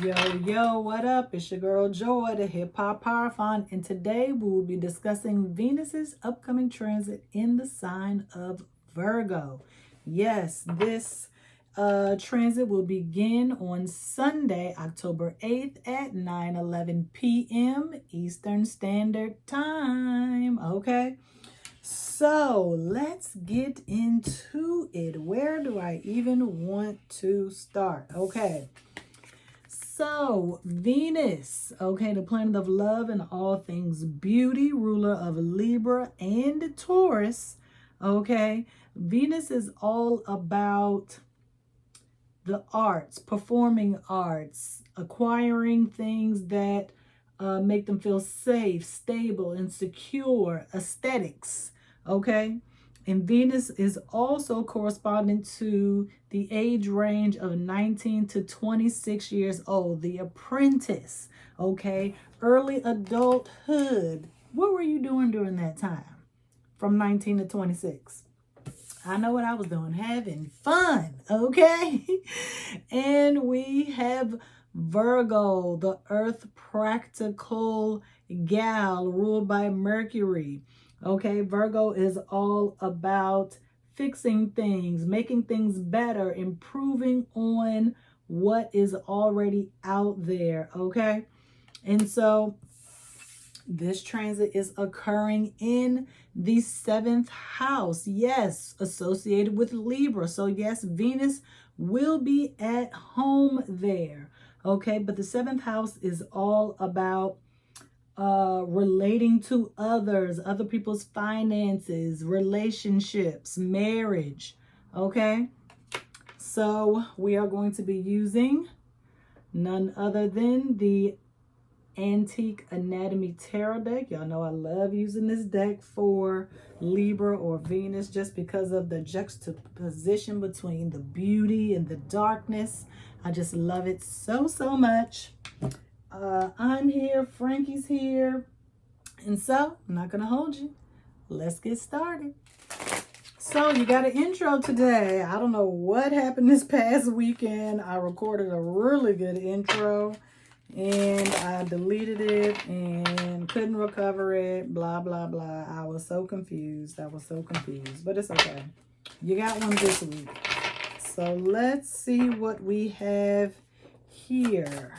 Yo, yo, what up? It's your girl Joy, the Hip Hop Parathon, and today we will be discussing Venus's upcoming transit in the sign of Virgo. Yes, this transit will begin on Sunday, October 8th at 9:11 p.m. Eastern Standard Time. Okay, so let's get into it. Where do I even want to start? Okay. So, Venus, okay, the planet of love and all things beauty, ruler of Libra and Taurus, okay. Venus is all about the arts, performing arts, acquiring things that make them feel safe, stable, and secure, aesthetics, okay? And Venus is also corresponding to the age range of 19 to 26 years old, the apprentice, okay? Early adulthood. What were you doing during that time from 19 to 26? I know what I was doing, having fun, okay? And we have Virgo, the earth practical gal ruled by Mercury. Okay, Virgo is all about fixing things, making things better, improving on what is already out there, okay? And so this transit is occurring in the 7th house. Yes, associated with Libra. So yes, Venus will be at home there. Okay, but the 7th house is all about relating to others, other people's finances, relationships, marriage. Okay, so we are going to be using none other than the Antique Anatomy Tarot deck. Y'all know I love using this deck for Libra or Venus just because of the juxtaposition between the beauty and the darkness. I just love it so, so much. I'm here, Frankie's here, and so I'm not gonna hold you. Let's get started. So you got an intro today. I don't know what happened this past weekend. I recorded a really good intro and I deleted it and couldn't recover it, blah, blah, blah. I was so confused. But it's okay. You got one this week. So let's see what we have here.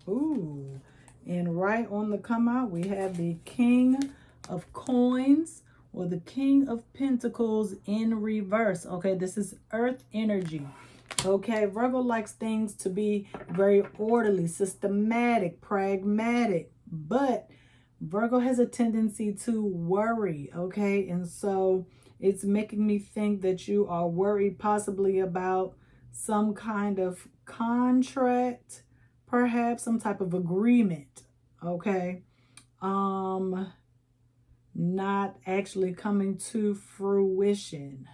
Ooh, and right on the come out, we have the King of Coins or the King of Pentacles in reverse. Okay, this is Earth energy. Okay, Virgo likes things to be very orderly, systematic, pragmatic, but Virgo has a tendency to worry, okay? And so it's making me think that you are worried possibly about some kind of contract, perhaps some type of agreement, okay? Not actually coming to fruition.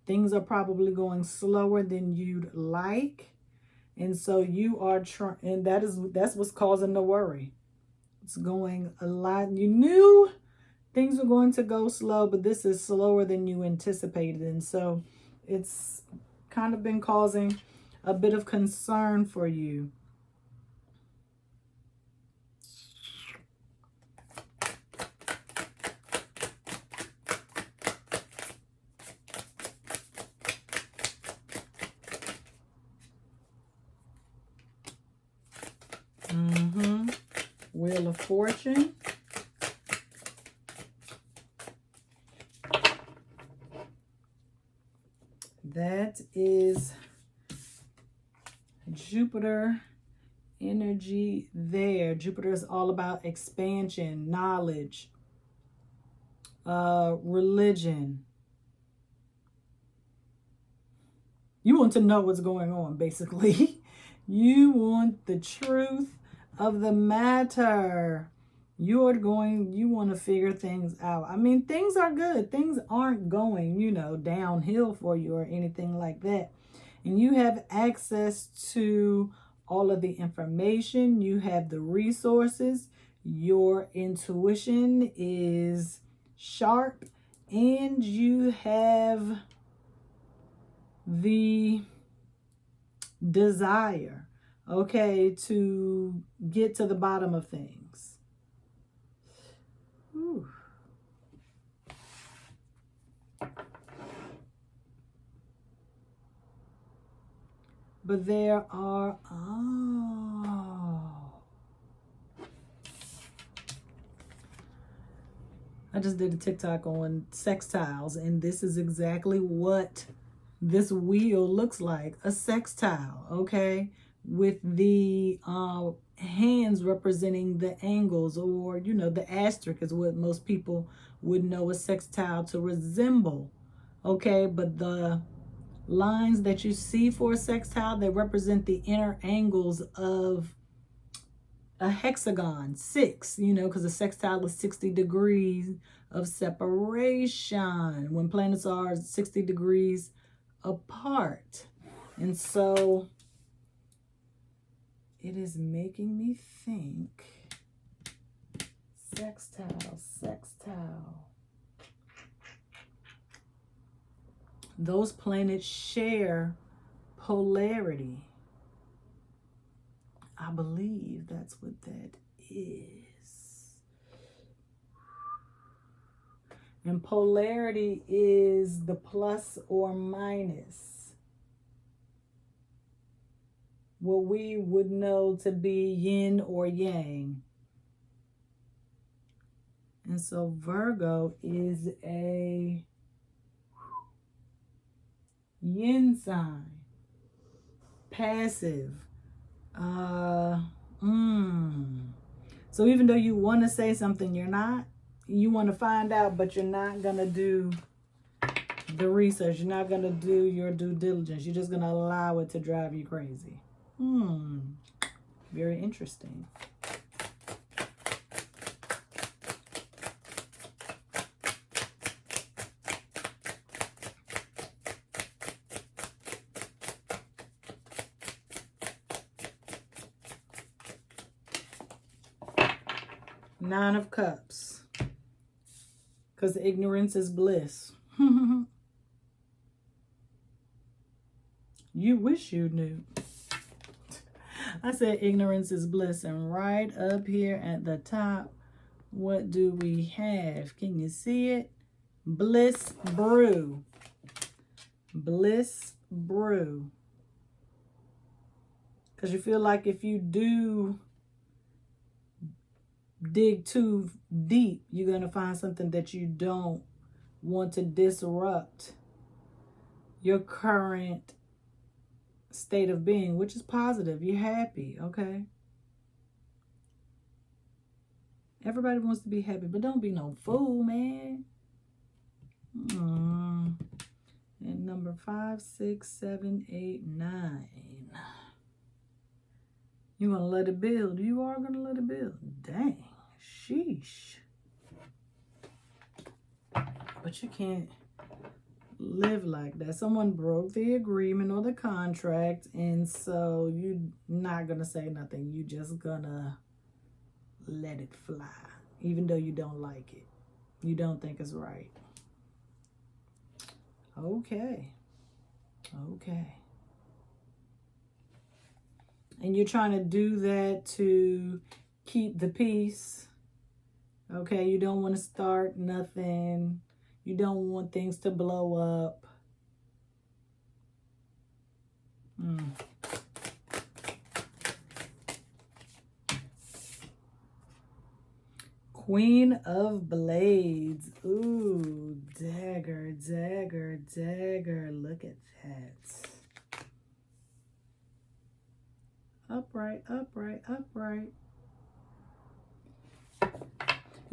Things are probably going slower than you'd like. And so you are trying, and that's what's causing the worry. It's going a lot. You knew things were going to go slow, but this is slower than you anticipated. And so it's kind of been causing a bit of concern for you. Wheel of Fortune. That is Jupiter energy there. Jupiter is all about expansion, knowledge, religion. You want to know what's going on, basically. You want the truth of the matter. You want to figure things out. I mean, things are good. Things aren't going, downhill for you or anything like that. And you have access to all of the information. You have the resources. Your intuition is sharp. And you have the desire, okay, to get to the bottom of things. Ooh. But there are, I just did a TikTok on sextiles, and this is exactly what this wheel looks like, a sextile, okay? With the hands representing the angles, or, you know, the asterisk is what most people would know a sextile to resemble, okay? But the lines that you see for a sextile, they represent the inner angles of a hexagon, 6, you know, because a sextile is 60 degrees of separation when planets are 60 degrees apart. And so it is making me think, sextile. Those planets share polarity. I believe that's what that is. And polarity is the plus or minus. What we would know to be yin or yang. And so Virgo is a yin sign. Passive. So even though you want to say something, you're not. You want to find out, but you're not going to do the research. You're not going to do your due diligence. You're just going to allow it to drive you crazy. Very interesting. Nine of Cups. Because ignorance is bliss. You wish you knew. I said ignorance is bliss. And right up here at the top, what do we have? Can you see it? Bliss brew. Bliss brew. Because you feel like if you do dig too deep, you're going to find something that you don't want to disrupt your current state of being, which is positive. You're happy, okay? Everybody wants to be happy, but don't be no fool, man. And number 5, 6, 7, 8, 9. You want to let it build. You are going to let it build. Dang. Sheesh. But you can't live like that. Someone broke the agreement or the contract, and so you're not going to say nothing. You just going to let it fly, even though you don't like it. You don't think it's right. Okay. And you're trying to do that to keep the peace. Okay, you don't want to start nothing. You don't want things to blow up. Queen of Blades. Ooh, dagger. Look at that. Upright.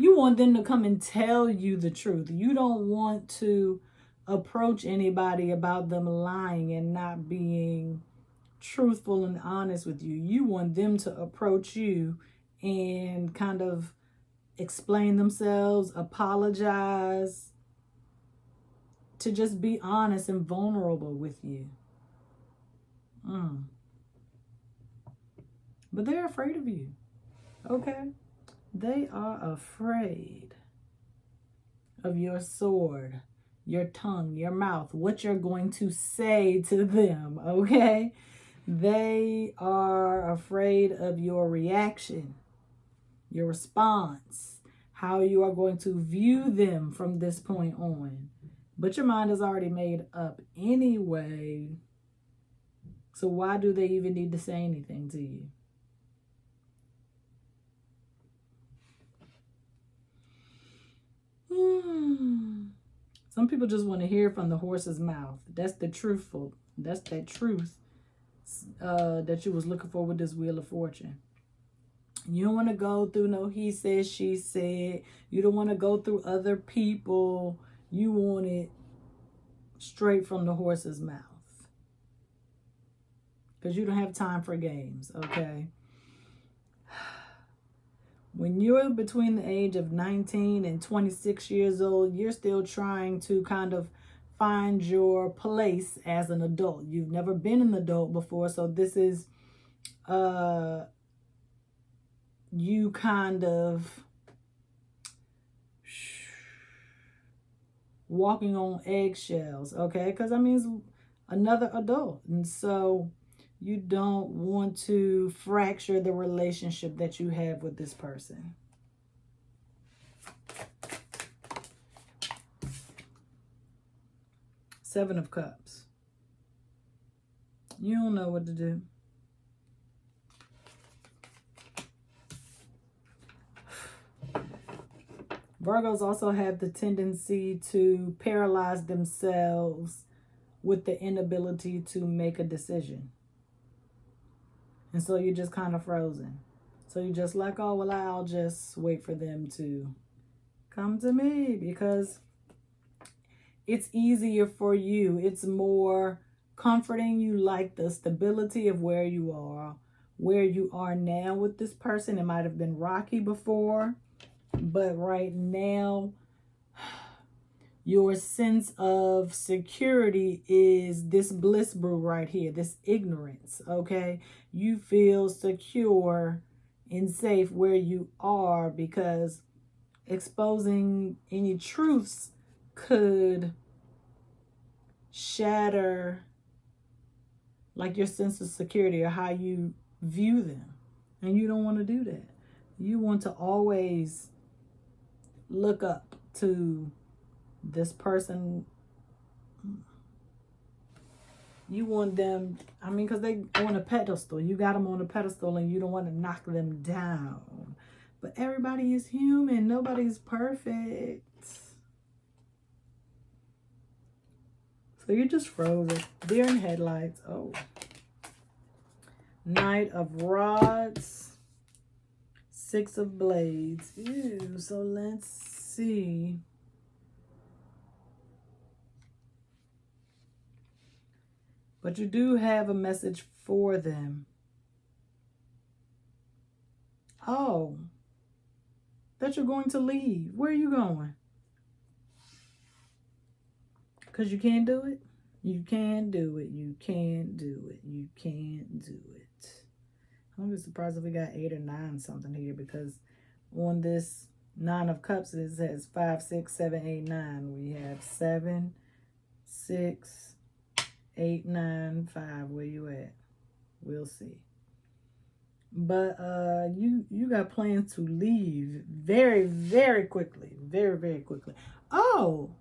You want them to come and tell you the truth. You don't want to approach anybody about them lying and not being truthful and honest with you. You want them to approach you and kind of explain themselves, apologize, to just be honest and vulnerable with you. But they're afraid of you, okay? They are afraid of your sword, your tongue, your mouth, what you're going to say to them, okay? They are afraid of your reaction, your response, how you are going to view them from this point on. But your mind is already made up anyway. So why do they even need to say anything to you? Some people just want to hear from the horse's mouth. That's the truthful. That's that truth that you was looking for with this Wheel of Fortune. You don't want to go through no he said, she said. You don't want to go through other people. You want it straight from the horse's mouth. Because you don't have time for games, okay? When you're between the age of 19 and 26 years old, you're still trying to kind of find your place as an adult. You've never been an adult before, so this is you kind of walking on eggshells, okay? Because I mean, it's another adult, and so you don't want to fracture the relationship that you have with this person. Seven of Cups. You don't know what to do. Virgos also have the tendency to paralyze themselves with the inability to make a decision. And so you're just kind of frozen. So you're just like, oh, well, I'll just wait for them to come to me because it's easier for you. It's more comforting. You like the stability of where you are now with this person. It might have been rocky before, but right now, your sense of security is this bliss brew right here, this ignorance, okay? You feel secure and safe where you are because exposing any truths could shatter like your sense of security or how you view them. And you don't want to do that. You want to always look up to this person. You want them, I mean, because they on a pedestal. You got them on a pedestal and you don't want to knock them down. But everybody is human. Nobody's perfect. So you're just frozen. Deer in headlights. Oh. Knight of Rods. Six of Blades. Ew. So let's see. But you do have a message for them. Oh, that you're going to leave. Where are you going? Because you can't do it? You can't do it. You can't do it. You can't do it. I'm be surprised if we got 8 or 9 something here because on this 9 of Cups it says 5, 6, 7, 8, 9. We have 7, 6, 8, 9, 5. Where you at? We'll see. But you got plans to leave very, very quickly. Very, very quickly. Oh,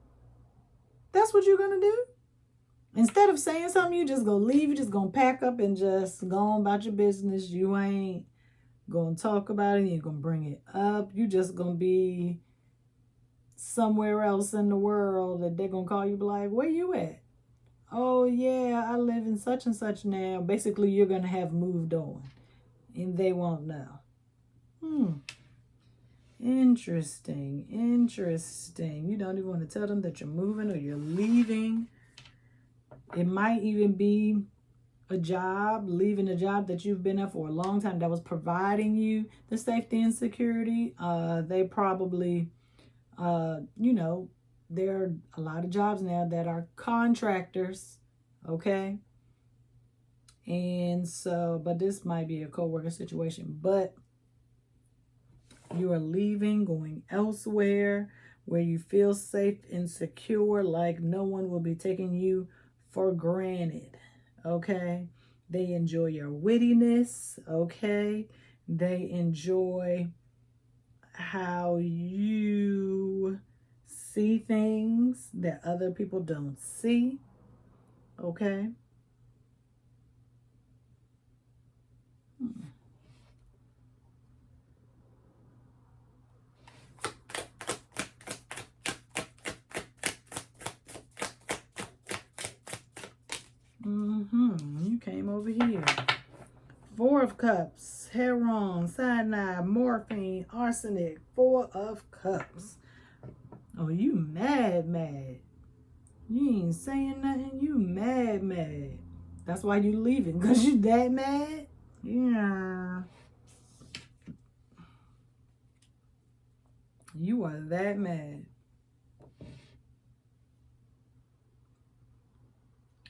that's what you're gonna do? Instead of saying something, you just gonna leave. You just gonna pack up and just go on about your business. You ain't gonna talk about it. You ain't gonna bring it up. You just gonna be somewhere else in the world that they're gonna call you, be like, where you at? Oh, yeah, I live in such and such now. Basically, you're going to have moved on. And they won't know. Interesting. Interesting. You don't even want to tell them that you're moving or you're leaving. It might even be a job, leaving a job that you've been at for a long time that was providing you the safety and security. They probably, there are a lot of jobs now that are contractors, okay? And so, but this might be a co-worker situation, but you are leaving, going elsewhere where you feel safe and secure, like no one will be taking you for granted, okay? They enjoy your wittiness, okay? They enjoy how you see things that other people don't see, okay? You came over here. Four of Cups, heroin, cyanide, morphine, arsenic. Four of Cups. Oh, you mad. You ain't saying nothing. You mad. That's why you leaving, because you that mad? Yeah. You are that mad.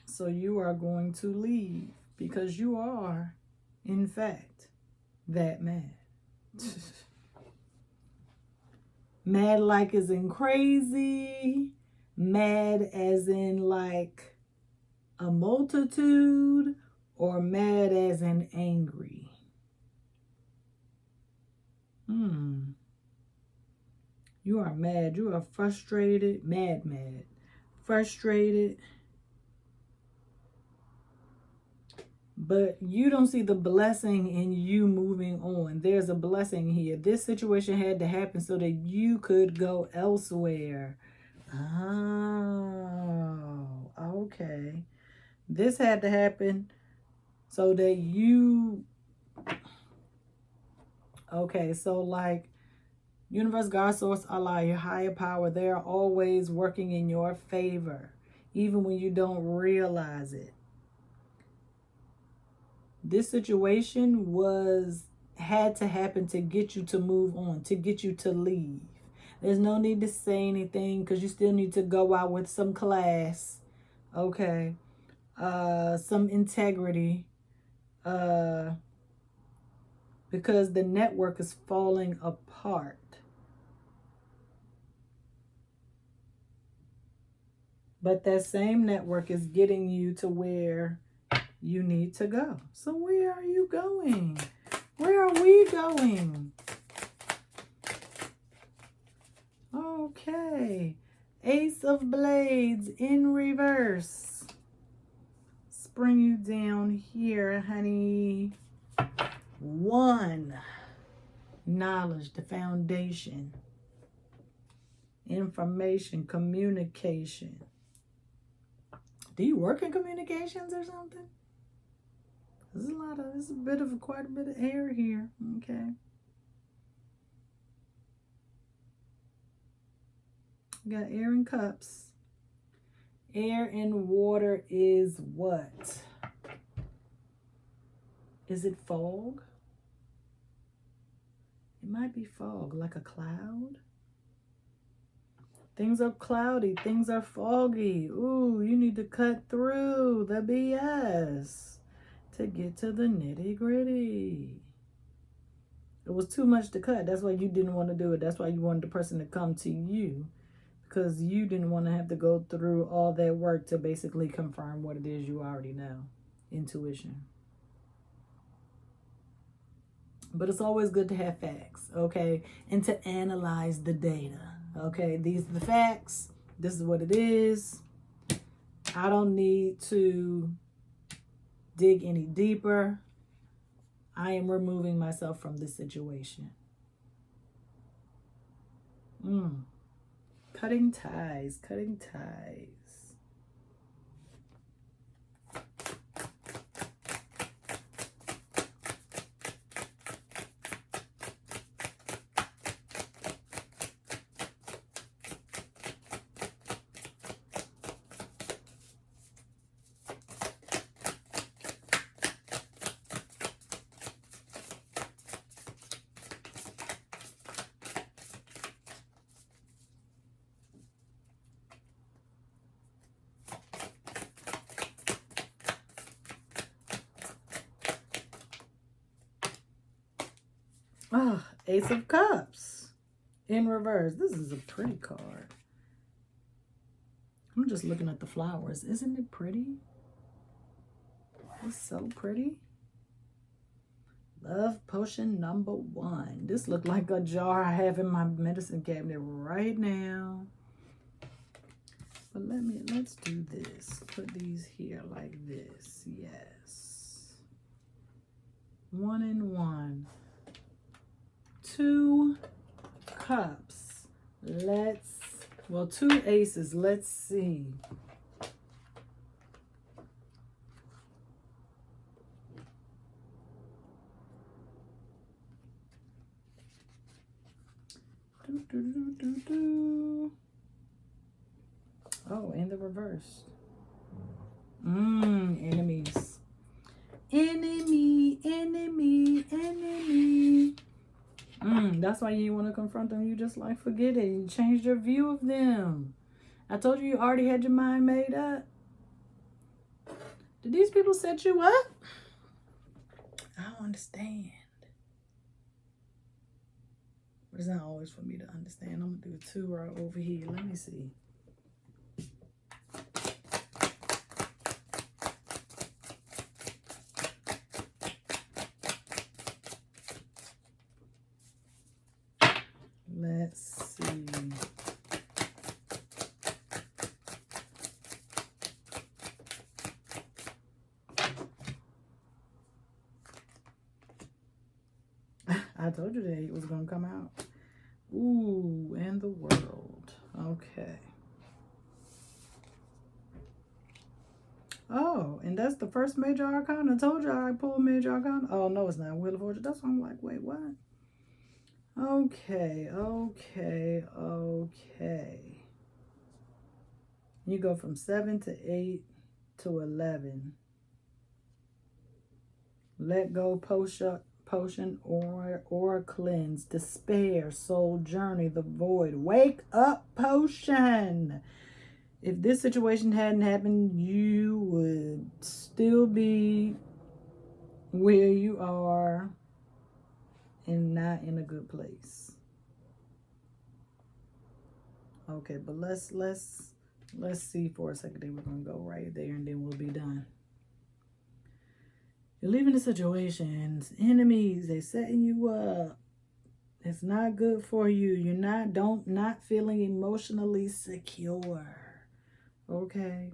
So you are going to leave because you are, in fact, that mad. Mad like as in crazy. Mad as in like a multitude. Or mad as in angry. You are mad. You are frustrated. Mad. Frustrated. But you don't see the blessing in you moving on. There's a blessing here. This situation had to happen so that you could go elsewhere. Oh, okay. This had to happen so that you... Okay, so like universe, God, source, Allah, your higher power, they're always working in your favor, even when you don't realize it. This situation had to happen to get you to move on, to get you to leave. There's no need to say anything because you still need to go out with some class, okay? Some integrity, because the network is falling apart. But that same network is getting you to where you need to go. So where are you going? Where are we going? Okay. Ace of Blades in reverse. Let's bring you down here, honey. 1. Knowledge, the foundation. Information, communication. Do you work in communications or something? There's quite a bit of air here. Okay. Got air and cups. Air and water is what? Is it fog? It might be fog, like a cloud. Things are cloudy. Things are foggy. Ooh, you need to cut through the BS to get to the nitty-gritty. It was too much to cut. That's why you didn't want to do it. That's why you wanted the person to come to you, because you didn't want to have to go through all that work to basically confirm what it is you already know. Intuition. But it's always good to have facts, okay? And to analyze the data, okay? These are the facts. This is what it is. I don't need to dig any deeper. I am removing myself from this situation. Cutting ties. Ace of Cups in reverse. This is a pretty card. I'm just looking at the flowers. Isn't it pretty? It's so pretty. Love potion number 1. This looked like a jar I have in my medicine cabinet right now. But let's do this. Put these here like this. Yes. 1 and 1. 2 cups. Well, 2 aces. Let's see. Oh, and the reverse. Enemies. Enemy, enemy, enemy. That's why you want to confront them. You just like forget it. You changed your view of them. I told you already had your mind made up. Did these people set you up? I don't understand. But it's not always for me to understand. I'm going to do 2 right over here. Let me see. Let's see. I told you that it was going to come out. Ooh, and the world. Okay. Oh, and that's the first major arcana. I told you I pulled major arcana. Oh, no, it's not. Wheel of Fortune. That's why I'm like, wait, what? Okay, okay, okay. You go from 7 to 8 to 11. Let go, potion, or cleanse. Despair, soul journey, the void. Wake up, potion. If this situation hadn't happened, you would still be where you are and not in a good place. Okay, but let's see for a second. Then we're gonna go right there, and then we'll be done. You're leaving the situations, enemies. They setting you up. It's not good for you. You're not feeling emotionally secure. Okay.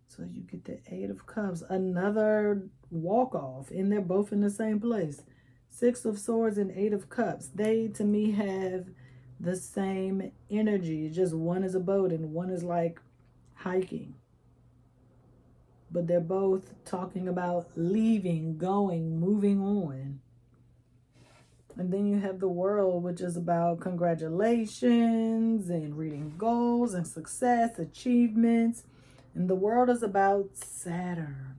So you get the 8 of Cups, another walk off, and they're both in the same place. 6 of Swords and 8 of Cups. They, to me, have the same energy. Just one is a boat and one is like hiking. But they're both talking about leaving, going, moving on. And then you have the World, which is about congratulations and reading goals and success, achievements. And the World is about Saturn.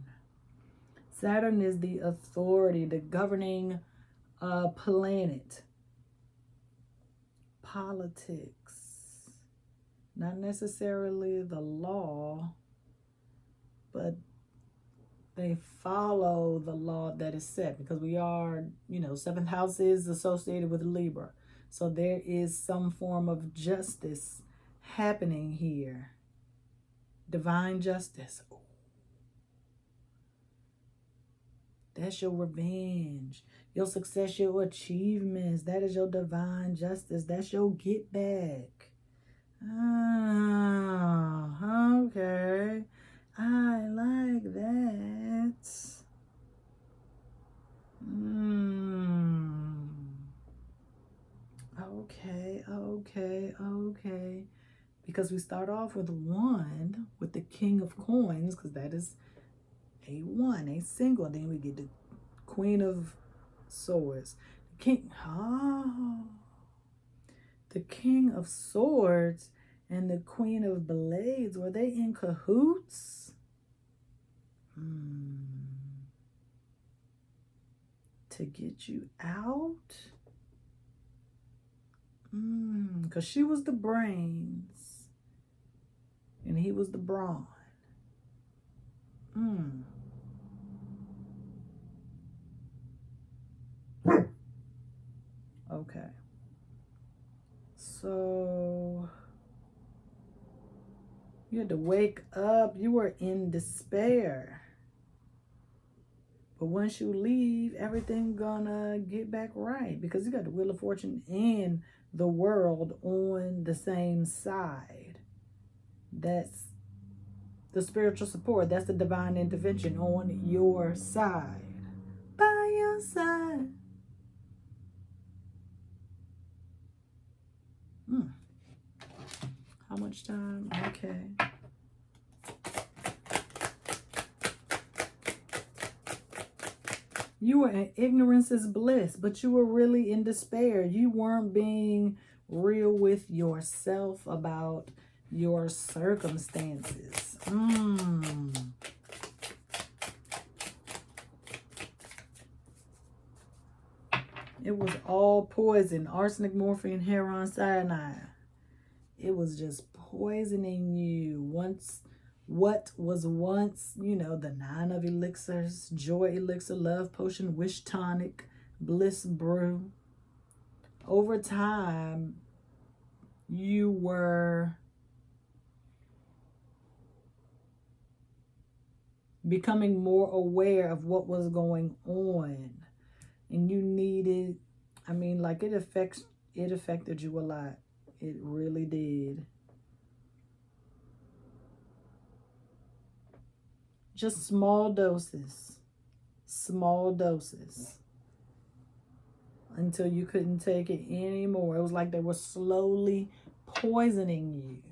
Saturn is the authority, the governing planet. Politics. Not necessarily the law, but they follow the law that is set, because we are, 7th house is associated with Libra. So there is some form of justice happening here. Divine justice. That's your revenge. Your success, your achievements. That is your divine justice. That's your get back. Ah, okay. I like that. Okay. Because we start off with 1 with the King of Coins, because that is a 1, a single. Then we get the Queen of Swords. The King of Swords and the Queen of Blades, were they in cahoots? To get you out? Because she was the brains and he was the brawn. Okay. So You had to wake up. You were in despair. But once you leave, everything gonna get back right, because you got the Wheel of Fortune and the World on the same side. That's the spiritual support. That's the divine intervention on your side. By your side. How much time? Okay. You were in ignorance is bliss, but you were really in despair. You weren't being real with yourself about your circumstances. It was all poison, arsenic, morphine, heroin, cyanide. It was just poisoning you. What was once, the 9 of elixirs, joy elixir, love potion, wish tonic, bliss brew. Over time, you were becoming more aware of what was going on. And you needed, it affected you a lot. It really did. Just small doses. Small doses. Until you couldn't take it anymore. It was like they were slowly poisoning you.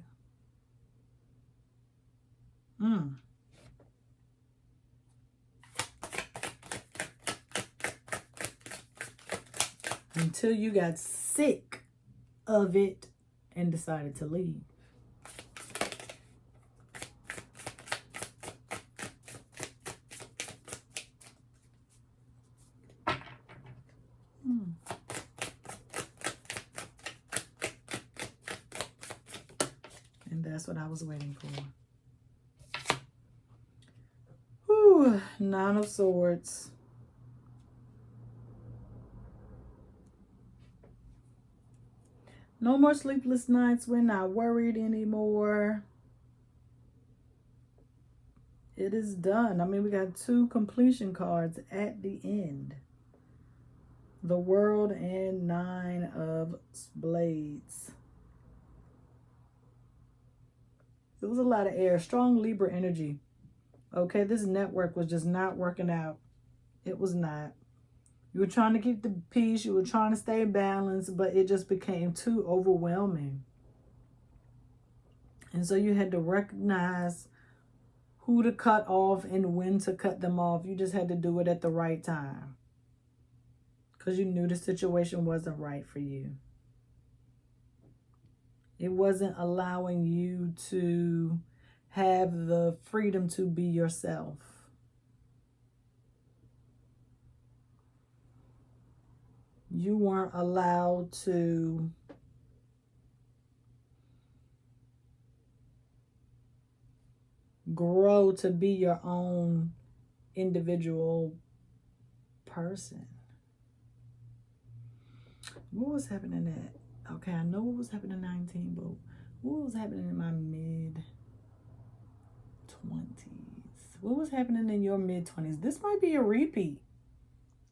Until you got sick of it and decided to leave. And that's what I was waiting for. Whew, 9 of Swords. No more sleepless nights. We're not worried anymore. It is done. We got 2 completion cards at the end. The World and 9 of Blades. It was a lot of air. Strong Libra energy. Okay, this network was just not working out. It was not. You were trying to keep the peace. You were trying to stay balanced, but it just became too overwhelming. And so you had to recognize who to cut off and when to cut them off. You just had to do it at the right time, because you knew the situation wasn't right for you. It wasn't allowing you to have the freedom to be yourself. You weren't allowed to grow to be your own individual person. What was happening at? Okay, I know what was happening in 19, but what was happening in my mid-20s? What was happening in your mid-20s? This might be a repeat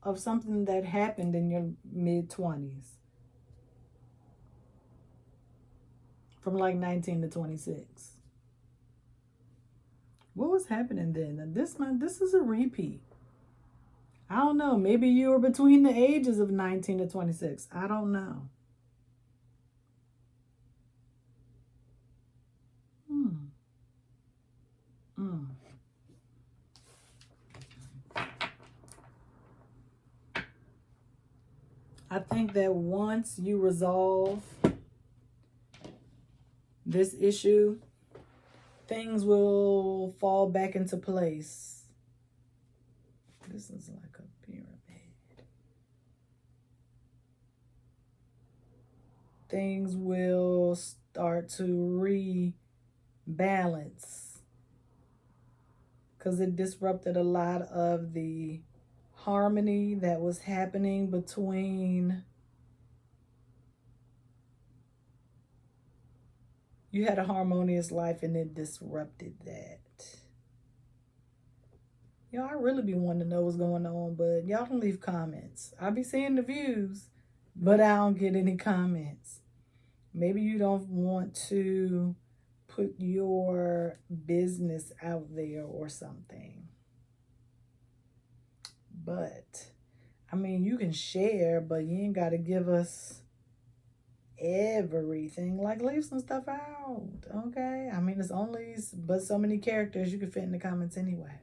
of something that happened in your mid-20s. From like 19 to 26. What was happening then? This is a repeat. I don't know. Maybe you were between the ages of 19 to 26. I don't know. I think that once you resolve this issue, things will fall back into place. This is like a pyramid. Things will start to rebalance, because it disrupted a lot of the harmony that was happening between You had a harmonious life and it disrupted that. Y'all, I really be wanting to know what's going on, but y'all can leave comments. I be seeing the views, but I don't get any comments. Maybe you don't want to put your business out there or something. But, I mean, you can share, but you ain't got to give us everything. Like, leave some stuff out, okay? I mean, it's only but so many characters you can fit in the comments anyway.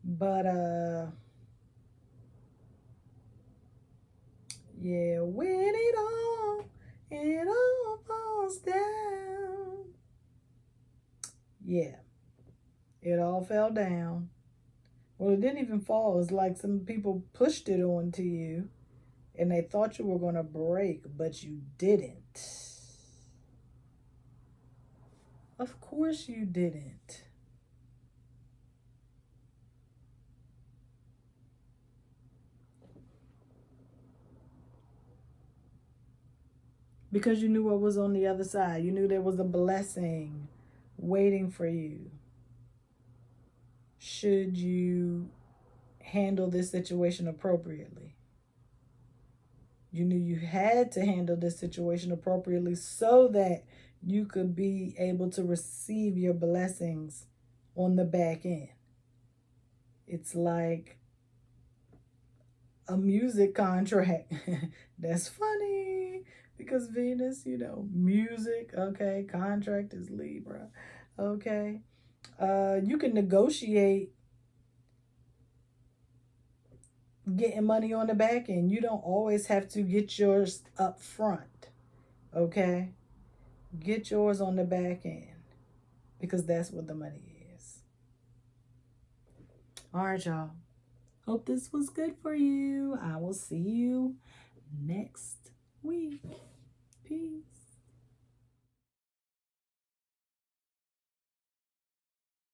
But, yeah, when it all falls down. Yeah, it all fell down. Well, it didn't even fall. It's like some people pushed it onto you and they thought you were going to break, but you didn't. Of course you didn't. Because you knew what was on the other side. You knew there was a blessing waiting for you. Should you handle this situation appropriately? You knew you had to handle this situation appropriately so that you could be able to receive your blessings on the back end. It's like a music contract. That's funny because Venus, music, okay, contract is Libra, okay. You can negotiate getting money on the back end. You don't always have to get yours up front, okay. Get yours on the back end because that's what the money is. All right, y'all. Hope this was good for you. I will see you next week. Peace.